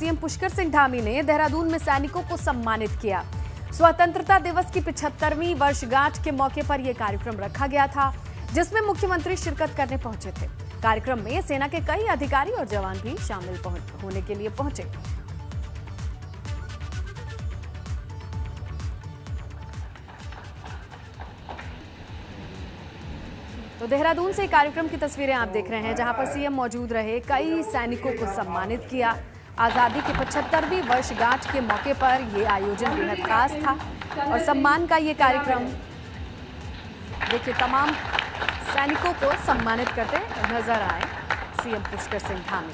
CM Pushkar Singh Dhami ने देहरादून में सैनिकों को सम्मानित किया। स्वतंत्रता दिवस की 75वीं वर्षगांठ के मौके पर यह कार्यक्रम रखा गया था, जिसमें मुख्यमंत्री शिरकत करने पहुंचे थे। कार्यक्रम में सेना के कई अधिकारी और जवान भी शामिल होने के लिए पहुंचे। तो देहरादून से कार्यक्रम की तस्वीरें आप देख रहे हैं, जहां पर सीएम मौजूद रहे, कई सैनिकों को सम्मानित किया। आजादी की 75वीं वर्षगांठ के मौके पर यह आयोजन बेहद खास था और सम्मान का ये कार्यक्रम देखिए तमाम सैनिकों को सम्मानित करते नजर आए सीएम पुष्कर सिंह धामी।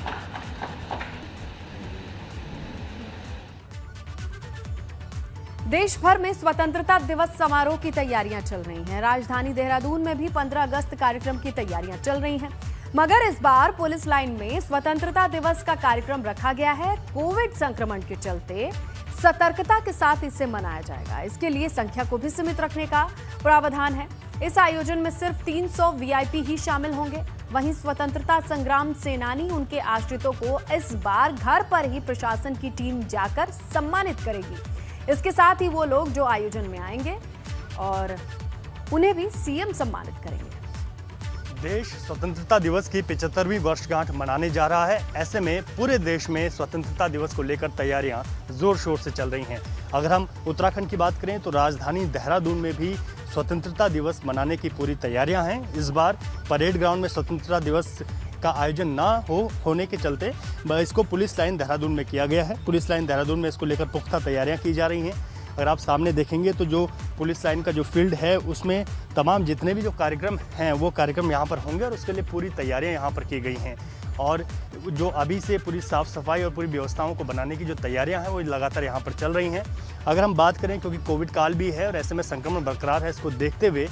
देश भर में स्वतंत्रता दिवस समारोह की तैयारियां चल रही हैं। राजधानी देहरादून में भी 15 अगस्त कार्यक्रम की तैयारियां चल रही हैं, मगर इस बार पुलिस लाइन में स्वतंत्रता दिवस का कार्यक्रम रखा गया है। कोविड संक्रमण के चलते सतर्कता के साथ इसे मनाया जाएगा। इसके लिए संख्या को भी सीमित रखने का प्रावधान है। इस आयोजन में सिर्फ 300 वीआईपी ही शामिल होंगे। वहीं स्वतंत्रता संग्राम सेनानी, उनके आश्रितों को इस बार घर पर ही प्रशासन की टीम जाकर सम्मानित करेगी। इसके साथ ही वो लोग जो आयोजन में आएंगे और उन्हें भी सीएम सम्मानित करेंगे। देश स्वतंत्रता दिवस की 75वीं वर्षगांठ मनाने जा रहा है। ऐसे में पूरे देश में स्वतंत्रता दिवस को लेकर तैयारियां जोर शोर से चल रही हैं। अगर हम उत्तराखंड की बात करें तो राजधानी देहरादून में भी स्वतंत्रता दिवस मनाने की पूरी तैयारियां हैं। इस बार परेड ग्राउंड में स्वतंत्रता दिवस का आयोजन ना होने के चलते इसको पुलिस लाइन देहरादून में किया गया है। पुलिस लाइन देहरादून में इसको लेकर पुख्ता तैयारियां की जा रही हैं। अगर आप सामने देखेंगे तो जो पुलिस लाइन का जो फील्ड है उसमें तमाम जितने भी जो कार्यक्रम हैं वो कार्यक्रम यहाँ पर होंगे और उसके लिए पूरी तैयारियां यहाँ पर की गई हैं। और जो अभी से पूरी साफ़ सफाई और पूरी व्यवस्थाओं को बनाने की जो तैयारियां हैं वो लगातार यहाँ पर चल रही हैं। अगर हम बात करें, क्योंकि कोविड काल भी है और ऐसे में संक्रमण बरकरार है, इसको देखते हुए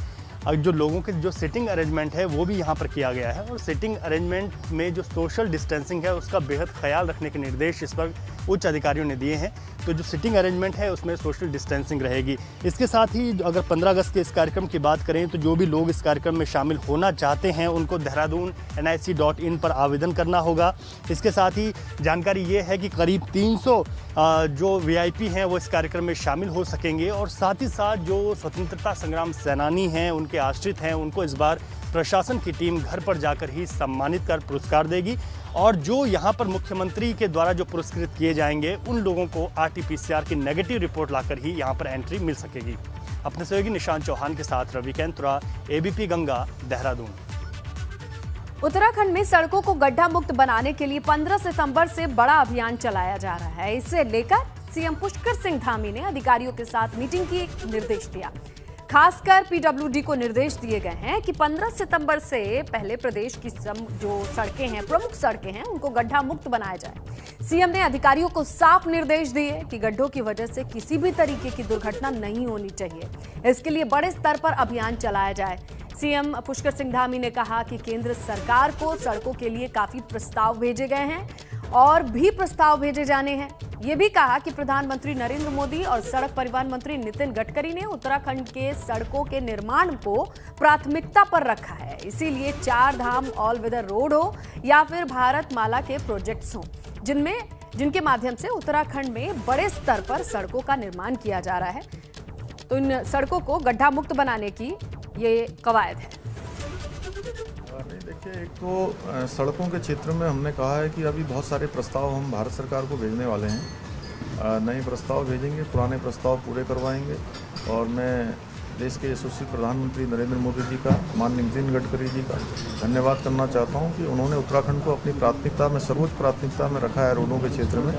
जो लोगों के जो सिटिंग अरेंजमेंट है वो भी यहाँ पर किया गया है। और सिटिंग अरेंजमेंट में जो सोशल डिस्टेंसिंग है उसका बेहद ख्याल रखने के निर्देश इस पर उच्च अधिकारियों ने दिए हैं। तो जो सिटिंग अरेंजमेंट है उसमें सोशल डिस्टेंसिंग रहेगी। इसके साथ ही अगर 15 अगस्त के इस कार्यक्रम की बात करें तो जो भी लोग इस कार्यक्रम में शामिल होना चाहते हैं उनको देहरादून nic.in पर आवेदन करना होगा। इसके साथ ही जानकारी ये है कि करीब 300 जो वीआईपी हैं वो इस कार्यक्रम में शामिल हो सकेंगे। और साथ ही साथ जो स्वतंत्रता संग्राम सेनानी हैं, उनके आश्रित हैं, उनको इस बार प्रशासन की टीम घर पर जाकर ही सम्मानित कर पुरस्कार देगी। और जो यहाँ पर मुख्यमंत्री के द्वारा जो पुरस्कृत किए जाएंगे उन लोगों को RT-PCR की नेगेटिव रिपोर्ट लाकर ही यहाँ पर एंट्री मिल सकेगी। अपने सहयोगी निशांत चौहान के साथ रवि कैंतुरा, ABP गंगा, देहरादून। उत्तराखंड में सड़कों को गड्ढा मुक्त बनाने के लिए 15 सितंबर से बड़ा अभियान चलाया जा रहा है। इसे लेकर सीएम पुष्कर सिंह धामी ने अधिकारियों के साथ मीटिंग की, निर्देश दिया। खासकर PWD को निर्देश दिए गए हैं कि 15 सितंबर से पहले प्रदेश की जो सड़कें हैं, प्रमुख सड़कें हैं, उनको गड्ढा मुक्त बनाया जाए। सीएम ने अधिकारियों को साफ निर्देश दिए कि गड्ढों की वजह से किसी भी तरीके की दुर्घटना नहीं होनी चाहिए। इसके लिए बड़े स्तर पर अभियान चलाया जाए। सीएम पुष्कर सिंह धामी ने कहा कि केंद्र सरकार को सड़कों के लिए काफी प्रस्ताव भेजे गए हैं और भी प्रस्ताव भेजे जाने हैं। ये भी कहा कि प्रधानमंत्री नरेंद्र मोदी और सड़क परिवहन मंत्री नितिन गडकरी ने उत्तराखंड के सड़कों के निर्माण को प्राथमिकता पर रखा है। इसीलिए 4 धाम ऑल वेदर रोड हो या फिर भारत माला के प्रोजेक्ट्स हों, जिनके माध्यम से उत्तराखंड में बड़े स्तर पर सड़कों का निर्माण किया जा रहा है। तो इन सड़कों को गड्ढा मुक्त बनाने की ये कवायद है। देखिए, एक तो सड़कों के क्षेत्र में हमने कहा है कि अभी बहुत सारे प्रस्ताव हम भारत सरकार को भेजने वाले हैं। नए प्रस्ताव भेजेंगे, पुराने प्रस्ताव पूरे करवाएंगे। और मैं देश के यशस्वी प्रधानमंत्री नरेंद्र मोदी जी का, माननीय नितिन गडकरी जी का धन्यवाद करना चाहता हूं कि उन्होंने उत्तराखंड को अपनी प्राथमिकता में, सर्वोच्च प्राथमिकता में रखा है रोडों के क्षेत्र में।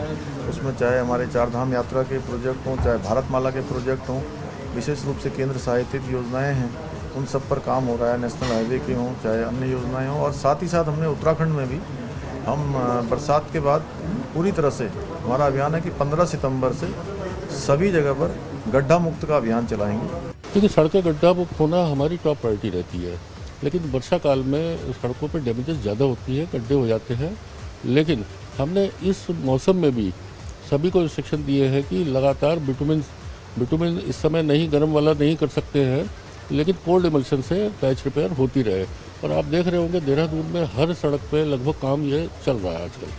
उसमें चाहे हमारे 4 धाम यात्रा के प्रोजेक्ट हों, चाहे भारत माला के प्रोजेक्ट हों, विशेष रूप से केंद्र सहायतित योजनाएँ हैं, उन सब पर काम हो रहा है। नेशनल हाईवे के हों, चाहे अन्य योजनाएं हों। और साथ ही साथ हमने उत्तराखंड में भी हम बरसात के बाद पूरी तरह से हमारा अभियान है कि 15 सितंबर से सभी जगह पर गड्ढा मुक्त का अभियान चलाएंगे। क्योंकि सड़कें गड्ढा मुक्त होना हमारी टॉप प्रायोरिटी रहती है, लेकिन वर्षा काल में सड़कों पर डैमेजेस ज़्यादा होती है, गड्ढे हो जाते हैं। लेकिन हमने इस मौसम में भी सभी को इंस्ट्रक्शन दिए हैं कि लगातार बिटुमिन इस समय नहीं, गर्म वाला नहीं कर सकते हैं, लेकिन कोल्ड इमल्शन से पैच रिपेयर होती रहे। और आप देख रहे होंगे देहरादून में हर सड़क पे लगभग काम ये चल रहा है आजकल।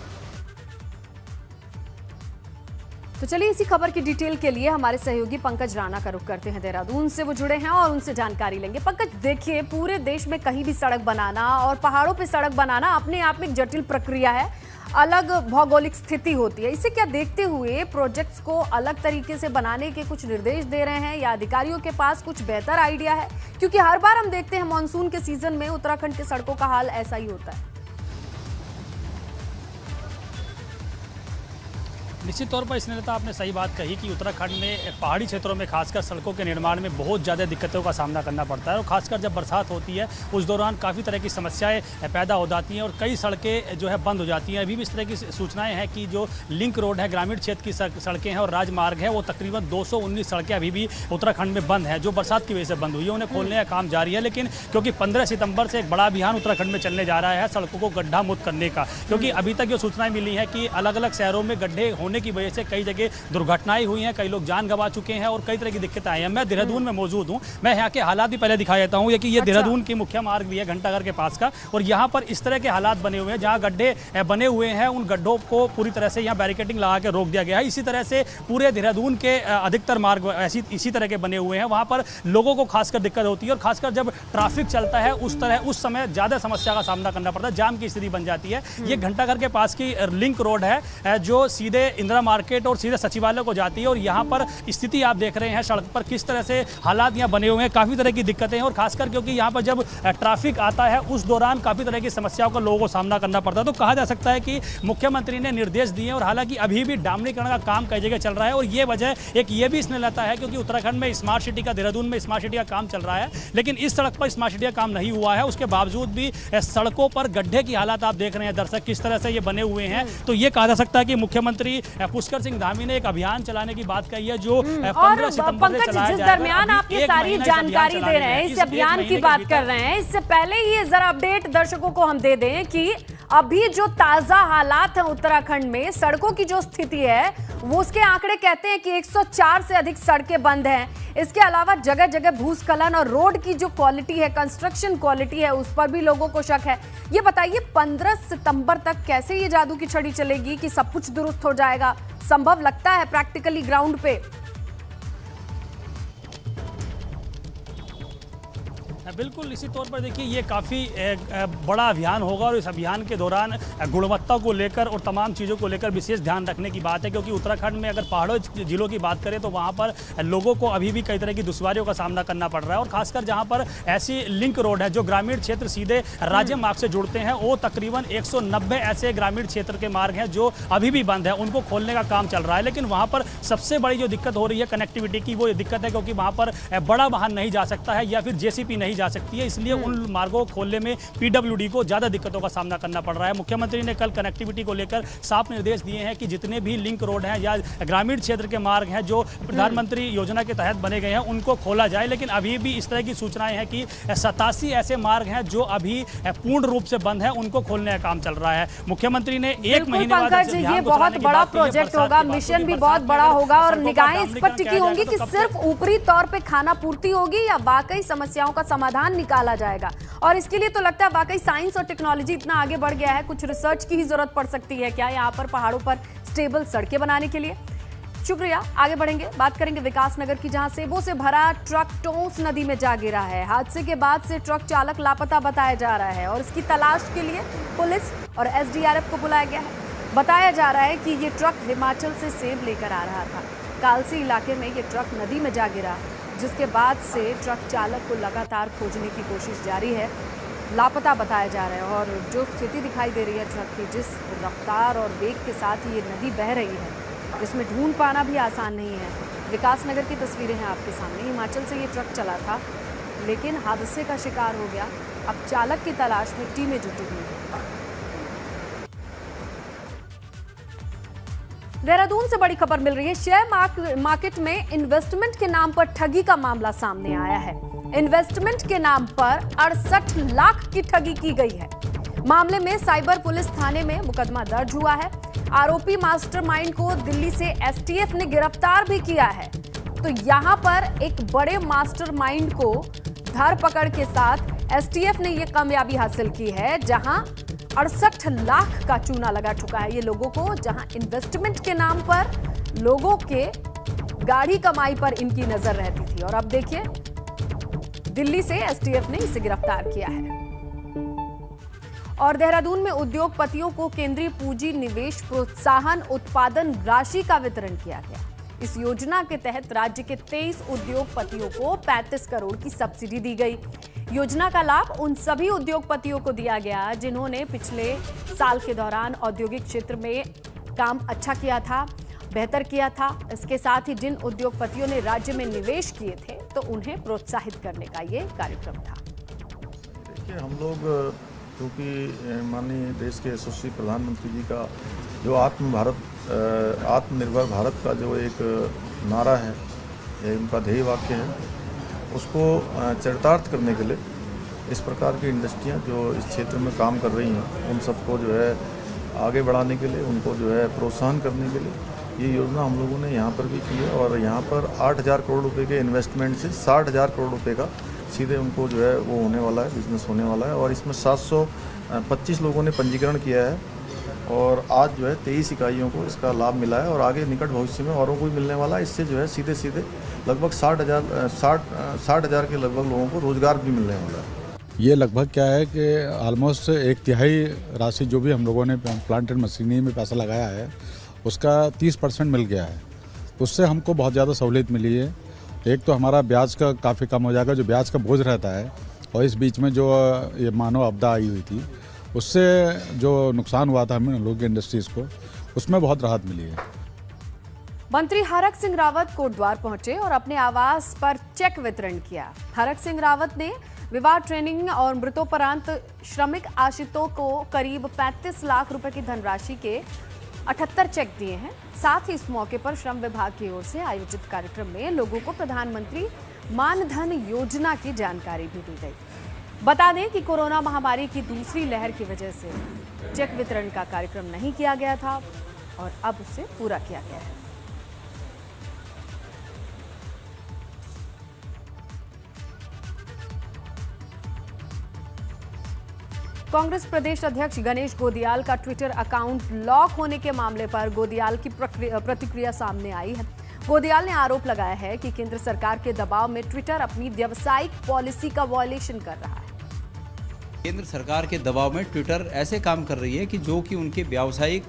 तो चलिए इसी खबर की डिटेल के लिए हमारे सहयोगी पंकज राणा का रुख करते हैं। देहरादून से वो जुड़े हैं और उनसे जानकारी लेंगे। पंकज, देखिए, पूरे देश में कहीं भी सड़क बनाना और पहाड़ों पे सड़क बनाना अपने आप में एक जटिल प्रक्रिया है, अलग भौगोलिक स्थिति होती है। इसे क्या देखते हुए प्रोजेक्ट्स को अलग तरीके से बनाने के कुछ निर्देश दे रहे हैं या अधिकारियों के पास कुछ बेहतर आइडिया है? क्योंकि हर बार हम देखते हैं मानसून के सीजन में उत्तराखंड के सड़कों का हाल ऐसा ही होता है। निश्चित तौर पर स्नेहलता, आपने सही बात कही कि उत्तराखंड में पहाड़ी क्षेत्रों में खासकर सड़कों के निर्माण में बहुत ज़्यादा दिक्कतों का सामना करना पड़ता है और खासकर जब बरसात होती है उस दौरान काफ़ी तरह की समस्याएं पैदा हो जाती हैं और कई सड़कें जो है बंद हो जाती हैं। अभी भी इस तरह की सूचनाएं हैं कि जो लिंक रोड है, ग्रामीण क्षेत्र की सड़कें हैं और राजमार्ग है, वो तकरीबन 219 सड़कें अभी भी उत्तराखंड में बंद हैं, जो बरसात की वजह से बंद हुई है। उन्हें खोलने का काम जारी है, लेकिन क्योंकि 15 सितंबर से एक बड़ा अभियान उत्तराखंड में चलने जा रहा है सड़कों को गड्ढा मुक्त करने का, क्योंकि अभी तक जो सूचनाएं मिली हैं कि अलग अलग शहरों में गड्ढे होने की वजह से कई जगह दुर्घटनाएं हुई हैं, कई लोग जान गंवा चुके हैं और कई तरह की दिक्कतें आई हैं। मैं देहरादून में मौजूद हूं, मैं यहाँ के हालात भी पहले दिखा देता हूं। कि ये देहरादून की मुख्य मार्ग भी है घंटाघर के पास का, और यहाँ पर इस तरह के हालात बने हुए हैं जहाँ गड्ढे बने हुए हैं, उन गड्ढों को पूरी तरह से यहाँ बैरिकेडिंग लगा के रोक दिया गया है। इसी तरह से पूरे देहरादून के अधिकतर मार्ग इसी तरह के बने हुए हैं। वहाँ पर लोगों को खासकर दिक्कत होती है और खासकर जब ट्रैफिक चलता है उस समय ज़्यादा समस्या का सामना करना पड़ता है, जाम की स्थिति बन जाती है। ये घंटाघर के पास की लिंक रोड है जो सीधे इंदिरा मार्केट और सीधे सचिवालय को जाती है, और यहाँ पर स्थिति आप देख रहे हैं सड़क पर किस तरह से हालात यहाँ बने हुए हैं, काफ़ी तरह की दिक्कतें हैं और खासकर क्योंकि यहाँ पर जब ट्रैफिक आता है उस दौरान काफ़ी तरह की समस्याओं का लोगों को सामना करना पड़ता है। तो कहा जा सकता है कि मुख्यमंत्री ने निर्देश दिए और हालांकि अभी भी डामरीकरण का काम कई जगह चल रहा है, और ये वजह एक ये भी इसमें लगता है क्योंकि उत्तराखंड में स्मार्ट सिटी का, देहरादून में स्मार्ट सिटी का काम चल रहा है, लेकिन इस सड़क पर स्मार्ट सिटी का काम नहीं हुआ है। उसके बावजूद भी सड़कों पर गड्ढे की हालात आप देख रहे हैं दर्शक, किस तरह से ये बने हुए हैं। तो ये कहा जा सकता है कि मुख्यमंत्री पुष्कर सिंह धामी ने एक अभियान चलाने की बात कही है जो 15 सितंबर से चलाया जिस दरमियान आप ये सारी जानकारी दे रहे हैं, इस अभियान की बात कर रहे हैं, इससे पहले ये जरा अपडेट दर्शकों को हम दे दें कि अभी जो ताजा हालात हैं उत्तराखंड में सड़कों की जो स्थिति है वो उसके आंकड़े कहते हैं कि 104 से अधिक सड़कें बंद हैं। इसके अलावा जगह जगह भूस्खलन और रोड की जो क्वालिटी है, कंस्ट्रक्शन क्वालिटी है, उस पर भी लोगों को शक है। ये बताइए 15 सितंबर तक कैसे ये जादू की छड़ी चलेगी कि सब कुछ दुरुस्त हो जाएगा? संभव लगता है प्रैक्टिकली ग्राउंड पे? बिल्कुल, इसी तौर पर देखिए ये काफ़ी बड़ा अभियान होगा और इस अभियान के दौरान गुणवत्ता को लेकर और तमाम चीज़ों को लेकर विशेष ध्यान रखने की बात है, क्योंकि उत्तराखंड में अगर पहाड़ों जिलों की बात करें तो वहाँ पर लोगों को अभी भी कई तरह की दुश्वारियों का सामना करना पड़ रहा है, और खासकर जहाँ पर ऐसी लिंक रोड है जो ग्रामीण क्षेत्र सीधे राज्य मार्ग से जुड़ते हैं, वो तकरीबन 190 ऐसे ग्रामीण क्षेत्र के मार्ग हैं जो अभी भी बंद है, उनको खोलने का काम चल रहा है। लेकिन वहाँ पर सबसे बड़ी जो दिक्कत हो रही है कनेक्टिविटी की, वो ये दिक्कत है क्योंकि वहाँ पर बड़ा वाहन नहीं जा सकता है या फिर जेसीबी नहीं जा सकती है, इसलिए उन मार्गों को खोलने में पीडब्ल्यूडी को ज्यादा दिक्कतों का सामना करना पड़ रहा है। मुख्यमंत्री ने कल कनेक्टिविटी को लेकर साफ निर्देश दिए हैं कि जितने भी लिंक रोड हैं या ग्रामीण क्षेत्र के मार्ग हैं जो प्रधानमंत्री योजना के तहत बने गए हैं उनको खोला जाए, लेकिन अभी भी इस तरह की सूचनाएं हैं कि 87 ऐसे मार्ग हैं जो अभी पूर्ण रूप से बंद है, उनको खोलने का काम चल रहा है। मुख्यमंत्री ने एक महीने बाद ये बहुत बड़ा प्रोजेक्ट होगा, मिशन भी बहुत बड़ा होगा और निगाहें इस पर टिकी होंगी कि सिर्फ ऊपरी तौर पे खाना पूर्ति होगी या वाकई समस्याओं का समाधान निकाला जाएगा। और इसके लिए तो लगता है वाकई साइंस और टेक्नोलॉजी इतना आगे बढ़ गया है, कुछ रिसर्च की ही जरूरत पड़ सकती है क्या यहाँ पर पहाड़ों पर स्टेबल सड़कें बनाने के लिए? शुक्रिया। आगे बढ़ेंगे, बात करेंगे विकास नगर की, जहां सेबों से भरा ट्रक टोंस नदी में जा गिरा है। हादसे के बाद से ट्रक चालक लापता बताया जा रहा है और इसकी तलाश के लिए पुलिस और एसडीआरएफ को बुलाया गया है। बताया जा रहा है कि ये ट्रक हिमाचल से सेब लेकर आ रहा था। कालसी इलाके में ये ट्रक नदी में जा गिरा, जिसके बाद से ट्रक चालक को लगातार खोजने की कोशिश जारी है। लापता बताया जा रहा है और जो स्थिति दिखाई दे रही है ट्रक की, जिस रफ्तार और वेग के साथ ये नदी बह रही है, इसमें ढूंढ पाना भी आसान नहीं है। विकास नगर की तस्वीरें हैं आपके सामने। हिमाचल से ये ट्रक चला था लेकिन हादसे का शिकार हो गया। अब चालक की तलाश में टीमें जुटी हुई हैं। देहरादून से बड़ी खबर मिल रही है। शेयर मार्केट में इन्वेस्टमेंट के नाम पर ठगी का मामला सामने आया है। इन्वेस्टमेंट के नाम पर 68 लाख की ठगी की गई है। मामले में साइबर पुलिस थाने में मुकदमा दर्ज हुआ है। आरोपी मास्टरमाइंड को दिल्ली से एसटीएफ ने गिरफ्तार भी किया है। तो यहां पर एक बड़े मास्टरमाइंड को धरपकड़ के साथ एसटीएफ ने यह कामयाबी हासिल की है, जहां 68 लाख का चूना लगा चुका है ये लोगों को, जहां इन्वेस्टमेंट के नाम पर लोगों के गाढ़ी कमाई पर इनकी नजर रहती थी। और अब देखिए, दिल्ली से एसटीएफ ने इसे गिरफ्तार किया है। और देहरादून में उद्योगपतियों को केंद्रीय पूंजी निवेश प्रोत्साहन उत्पादन राशि का वितरण किया गया। इस योजना के तहत राज्य के 23 उद्योगपतियों को 35 करोड़ की सब्सिडी दी गई। योजना का लाभ उन सभी उद्योगपतियों को दिया गया जिन्होंने पिछले साल के दौरान औद्योगिक क्षेत्र में काम अच्छा किया था, बेहतर किया था। इसके साथ ही जिन उद्योगपतियों ने राज्य में निवेश किए थे तो उन्हें प्रोत्साहित करने का ये कार्यक्रम था। देखिए, हम लोग क्योंकि माननीय देश के यशस्वी प्रधानमंत्री जी का जो आत्मनिर्भर भारत का जो एक नारा है, ये उनका ध्येय वाक्य है, उसको चरितार्थ करने के लिए इस प्रकार की इंडस्ट्रियां जो इस क्षेत्र में काम कर रही हैं, उन सबको जो है आगे बढ़ाने के लिए, उनको जो है प्रोत्साहन करने के लिए ये योजना हम लोगों ने यहाँ पर भी की है। और यहाँ पर 8,000 करोड़ रुपए के इन्वेस्टमेंट से 60,000 करोड़ रुपए का सीधे उनको जो है वो होने वाला है, बिजनेस होने वाला है। और इसमें 725 लोगों ने पंजीकरण किया है और आज जो है 23 इकाइयों को इसका लाभ मिला है और आगे निकट भविष्य में औरों को भी मिलने वाला है। इससे जो है सीधे सीधे लगभग 60,000 के लगभग लोगों को रोजगार भी मिलने वाला है। ये लगभग क्या है कि ऑलमोस्ट 1/3 राशि जो भी हम लोगों ने प्लांट एंड मशीनरी में पैसा लगाया है उसका 30% मिल गया है। उससे हमको बहुत ज़्यादा सहूलियत मिली है। एक तो हमारा ब्याज का काफ़ी कम हो जाएगा, जो ब्याज का बोझ रहता है, और इस बीच में जो ये मानव आपदा आई हुई थी उससे जो नुकसान हुआ था हम लोग इंडस्ट्रीज़ को, उसमें बहुत राहत मिली है। मंत्री हरक सिंह रावत कोटद्वार पहुंचे और अपने आवास पर चेक वितरण किया। हरक सिंह रावत ने विवाह ट्रेनिंग और मृतोपरांत श्रमिक आश्रितों को करीब 35 लाख रुपए की धनराशि के 78 चेक दिए हैं। साथ ही इस मौके पर श्रम विभाग की ओर से आयोजित कार्यक्रम में लोगों को प्रधानमंत्री मानधन योजना की जानकारी भी दी गई। बता दें कि कोरोना महामारी की दूसरी लहर की वजह से चेक वितरण का कार्यक्रम नहीं किया गया था और अब उसे पूरा किया गया है। कांग्रेस प्रदेश अध्यक्ष गणेश गोदियाल का ट्विटर अकाउंट लॉक होने के मामले पर गोदियाल की प्रतिक्रिया सामने आई है। गोदियाल ने आरोप लगाया है कि केंद्र सरकार के दबाव में ट्विटर अपनी व्यावसायिक पॉलिसी का वायलेशन कर रहा है। केंद्र सरकार के दबाव में ट्विटर ऐसे काम कर रही है कि जो कि उनकी व्यावसायिक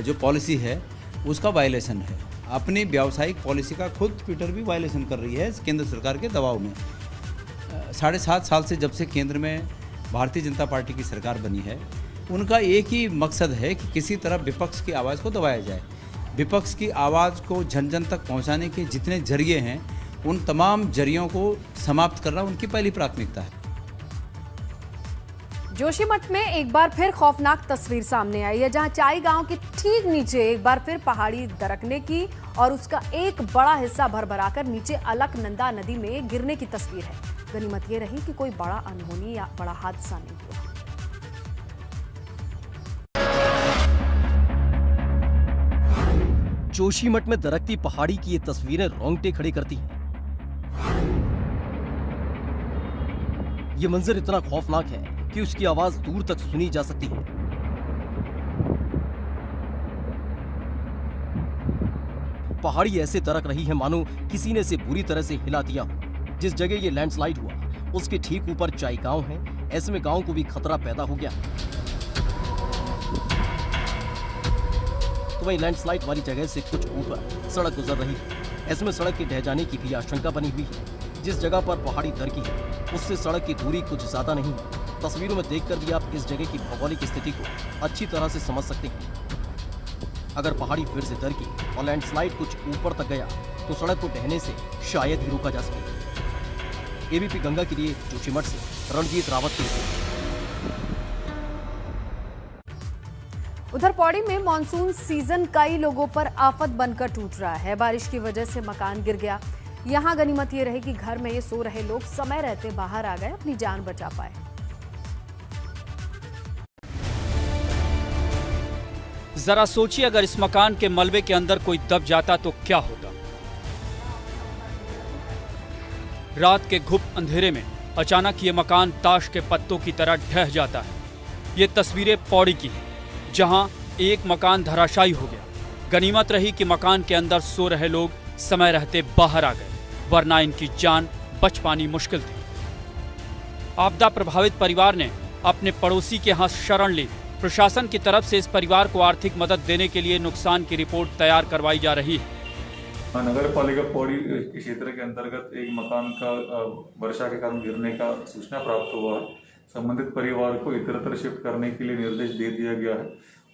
जो पॉलिसी है उसका वायलेशन है। अपनी व्यावसायिक पॉलिसी का खुद ट्विटर भी वायलेशन कर रही है केंद्र सरकार के दबाव में। 7.5 साल से जब से केंद्र में भारतीय जनता पार्टी की सरकार बनी है, उनका एक ही मकसद है कि किसी तरह विपक्ष की आवाज़ को दबाया जाए। विपक्ष की आवाज़ को जन जन तक पहुंचाने के जितने जरिए हैं, उन तमाम जरियों को समाप्त करना उनकी पहली प्राथमिकता है। जोशीमठ में एक बार फिर खौफनाक तस्वीर सामने आई है, जहां चाई गांव के ठीक नीचे एक बार फिर पहाड़ी दरकने की और उसका एक बड़ा हिस्सा भरभराकर नीचे अलकनंदा नदी में गिरने की तस्वीर है। गनीमत ये रही कि कोई बड़ा अनहोनी या बड़ा हादसा नहीं हुआ। जोशीमठ में दरकती पहाड़ी की ये तस्वीरें रोंगटे खड़े करती हैं। ये मंजर इतना खौफनाक है कि उसकी आवाज दूर तक सुनी जा सकती है। पहाड़ी ऐसे दरक रही है मानो किसी ने इसे बुरी तरह से हिला दिया हो। जिस जगह ये लैंडस्लाइड हुआ उसके ठीक ऊपर चाई गांव है। ऐसे में गांव को भी खतरा पैदा हो गया। तो वहीं लैंडस्लाइड वाली जगह से कुछ ऊपर सड़क गुजर रही है। ऐसे में सड़क के ढह जाने की भी आशंका बनी हुई है। जिस जगह पर पहाड़ी दरकी है उससे सड़क की दूरी कुछ ज्यादा नहीं है। तस्वीरों में देखकर भी आप इस जगह की भौगोलिक स्थिति को अच्छी तरह से समझ सकते हैं। अगर पहाड़ी फिर से दरकी और लैंडस्लाइड कुछ ऊपर तक गया तो सड़क को ढहने से शायद ही रोका जा सके। एबीपी गंगा के लिए जोशीमठ से रणजीत रावत की रिपोर्ट। उधर पौड़ी में मॉनसून सीजन कई लोगों पर आफत बनकर टूट रहा है। बारिश की वजह से मकान गिर गया। यहां गनीमत ये रही कि घर में ये सो रहे लोग समय रहते बाहर आ गए, अपनी जान बचा पाए। जरा सोचिए, अगर इस मकान के मलबे के अंदर कोई दब जाता तो क्या होता। रात के घुप अंधेरे में अचानक ये मकान ताश के पत्तों की तरह ढह जाता है। ये तस्वीरें पौड़ी की हैं, जहां एक मकान धराशायी हो गया। गनीमत रही कि मकान के अंदर सो रहे लोग समय रहते बाहर आ गए, वरना इनकी जान बच पानी मुश्किल थी। आपदा प्रभावित परिवार ने अपने पड़ोसी के यहाँ शरण ली। प्रशासन की तरफ से इस परिवार को आर्थिक मदद देने के लिए नुकसान की रिपोर्ट तैयार करवाई जा रही है। नगर पालिका पौड़ी के क्षेत्र के अंतर्गत एक मकान का वर्षा के कारण गिरने का सूचना प्राप्त हुआ है। संबंधित परिवार को इतरत्र शिफ्ट करने के लिए निर्देश दे दिया गया है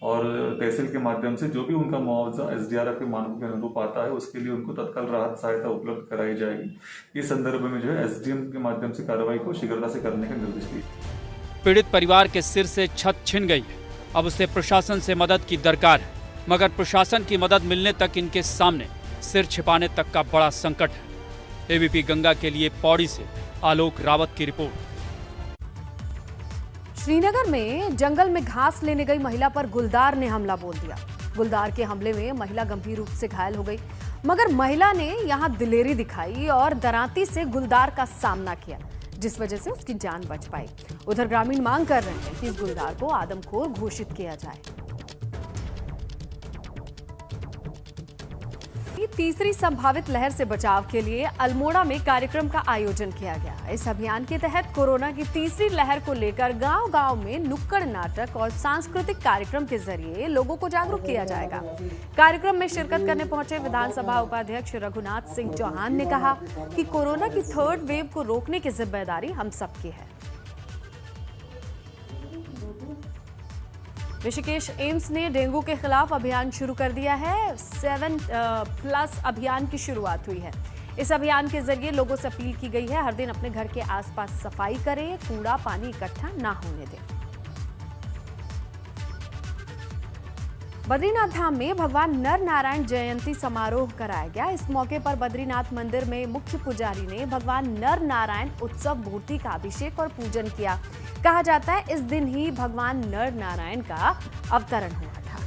और तहसील के माध्यम से जो भी उनका मुआवजा SDRF के मानकों के अनुरूप आता है उसके लिए उनको तत्काल राहत सहायता उपलब्ध कराई जाएगी। इस संदर्भ में जो है SDM के माध्यम से कार्रवाई को शीघ्रता से करने का निर्देश दिया। पीड़ित परिवार के सिर से छत छिन गई है। अब उसे प्रशासन से मदद की दरकार है, मगर प्रशासन की मदद मिलने तक इनके सामने सिर छिपाने तक का बड़ा संकट है। ABP गंगा के लिए पौड़ी से आलोक रावत की रिपोर्ट। श्रीनगर में जंगल में घास लेने गई महिला पर गुलदार ने हमला बोल दिया। गुलदार के हमले में महिला गंभीर रूप से घायल हो गई, मगर महिला ने यहां दिलेरी दिखाई और दरांती से गुलदार का सामना किया, जिस वजह से उसकी जान बच पाई। उधर ग्रामीण मांग कर रहे हैं कि इस गुलदार को आदमखोर घोषित किया जाए। तीसरी संभावित लहर से बचाव के लिए अल्मोड़ा में कार्यक्रम का आयोजन किया गया। इस अभियान के तहत कोरोना की तीसरी लहर को लेकर गांव-गांव में नुक्कड़ नाटक और सांस्कृतिक कार्यक्रम के जरिए लोगों को जागरूक किया जाएगा। कार्यक्रम में शिरकत करने पहुंचे विधानसभा उपाध्यक्ष रघुनाथ सिंह चौहान ने कहा कि कोरोना की थर्ड वेव को रोकने की जिम्मेदारी हम सबकी है। ऋषिकेश एम्स ने डेंगू के खिलाफ अभियान शुरू कर दिया है। 7+ अभियान की शुरुआत हुई है। इस अभियान के जरिए लोगों से अपील की गई है, हर दिन अपने घर के आसपास सफाई करें, कूड़ा पानी इकट्ठा ना होने दें। बद्रीनाथ धाम में भगवान नर नारायण जयंती समारोह कराया गया। इस मौके पर बद्रीनाथ मंदिर में मुख्य पुजारी ने भगवान नर नारायण उत्सव मूर्ति का अभिषेक और पूजन किया। कहा जाता है इस दिन ही भगवान नर नारायण का अवतरण हुआ था।